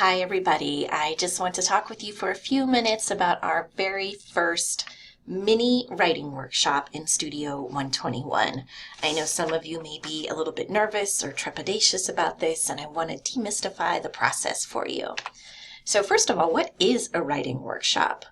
Hi everybody, I just want to talk with you for a few minutes about our very first mini writing workshop in Studio 121. I know some of you may be a little bit nervous or trepidatious about this, and I want to demystify the process for you. So first of all, what is a writing workshop?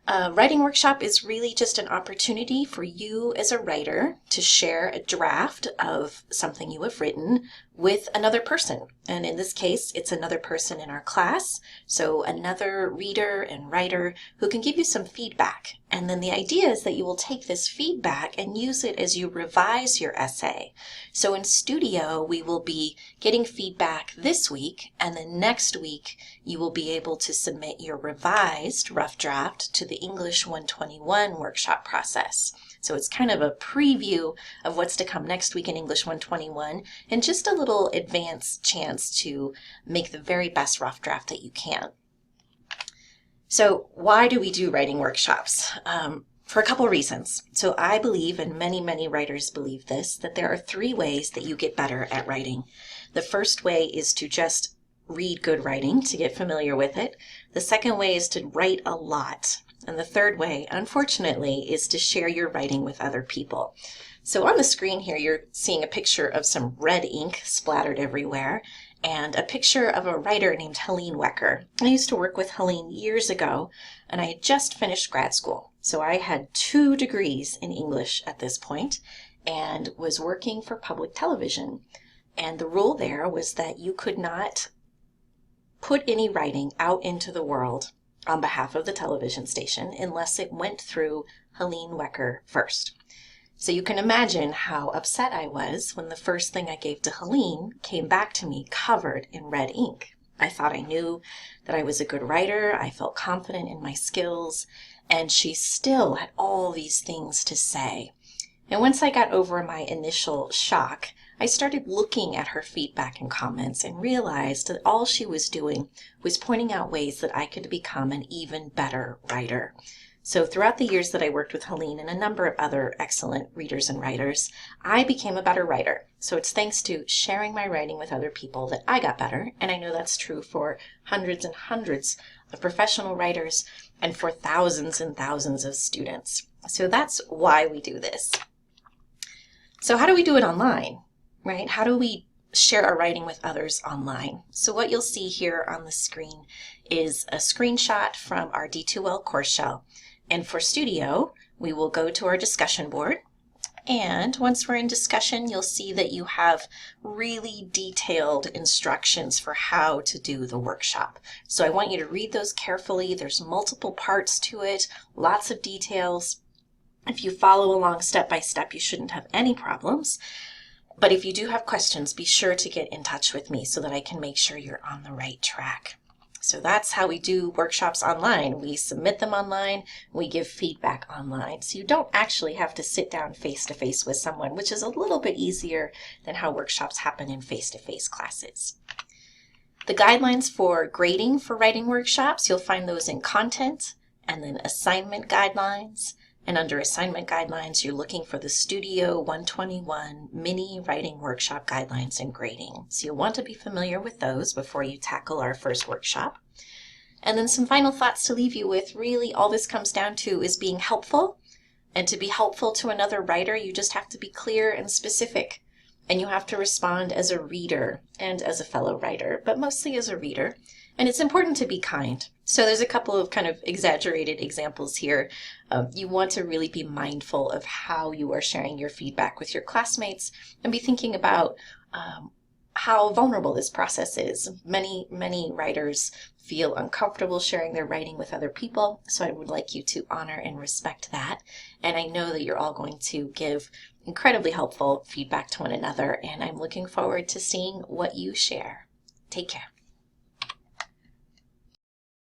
A writing workshop is really just an opportunity for you as a writer to share a draft of something you have written with another person. And in this case, it's another person in our class, so another reader and writer who can give you some feedback. And then the idea is that you will take this feedback and use it as you revise your essay. So in Studio, we will be getting feedback this week, and then next week you will be able to submit your revised rough draft to the English 121 workshop process. So it's kind of a preview of what's to come next week in English 121 and just a little advance chance to make the very best rough draft that you can. So why do we do writing workshops? For a couple reasons. So I believe, and many writers believe this, that there are 3 ways that you get better at writing. The first way is to just read good writing, to get familiar with it. The second way is to write a lot. And the third way, unfortunately, is to share your writing with other people. So on the screen here, you're seeing a picture of some red ink splattered everywhere, and a picture of a writer named Helene Wecker. I used to work with Helene years ago, and I had just finished grad school. So I had 2 degrees in English at this point, and was working for public television. And the rule there was that you could not put any writing out into the world on behalf of the television station unless it went through Helene Wecker first. So you can imagine how upset I was when the first thing I gave to Helene came back to me covered in red ink. I thought I knew that I was a good writer, I felt confident in my skills, and she still had all these things to say. And once I got over my initial shock, I started looking at her feedback and comments and realized that all she was doing was pointing out ways that I could become an even better writer. So throughout the years that I worked with Helene and a number of other excellent readers and writers, I became a better writer. So it's thanks to sharing my writing with other people that I got better, and I know that's true for hundreds and hundreds of professional writers and for thousands and thousands of students. So that's why we do this. So how do we do it online, right? How do we share our writing with others online? So what you'll see here on the screen is a screenshot from our D2L course shell. And for Studio, we will go to our discussion board. And once we're in discussion, you'll see that you have really detailed instructions for how to do the workshop. So I want you to read those carefully. There's multiple parts to it, lots of details. If you follow along step by step, you shouldn't have any problems. But if you do have questions, be sure to get in touch with me so that I can make sure you're on the right track. So that's how we do workshops online. We submit them online, we give feedback online. So you don't actually have to sit down face-to-face with someone, which is a little bit easier than how workshops happen in face-to-face classes. The guidelines for grading for writing workshops, you'll find those in content, and then assignment guidelines. And under assignment guidelines, you're looking for the Studio 121 mini writing workshop guidelines and grading. So you'll want to be familiar with those before you tackle our first workshop. And then some final thoughts to leave you with. Really, all this comes down to is being helpful. And to be helpful to another writer, you just have to be clear and specific. And you have to respond as a reader and as a fellow writer, but mostly as a reader. And it's important to be kind. So there's a couple of kind of exaggerated examples here. You want to really be mindful of how you are sharing your feedback with your classmates and be thinking about how vulnerable this process is. Many writers feel uncomfortable sharing their writing with other people, so I would like you to honor and respect that. And I know that you're all going to give incredibly helpful feedback to one another, and I'm looking forward to seeing what you share. Take care.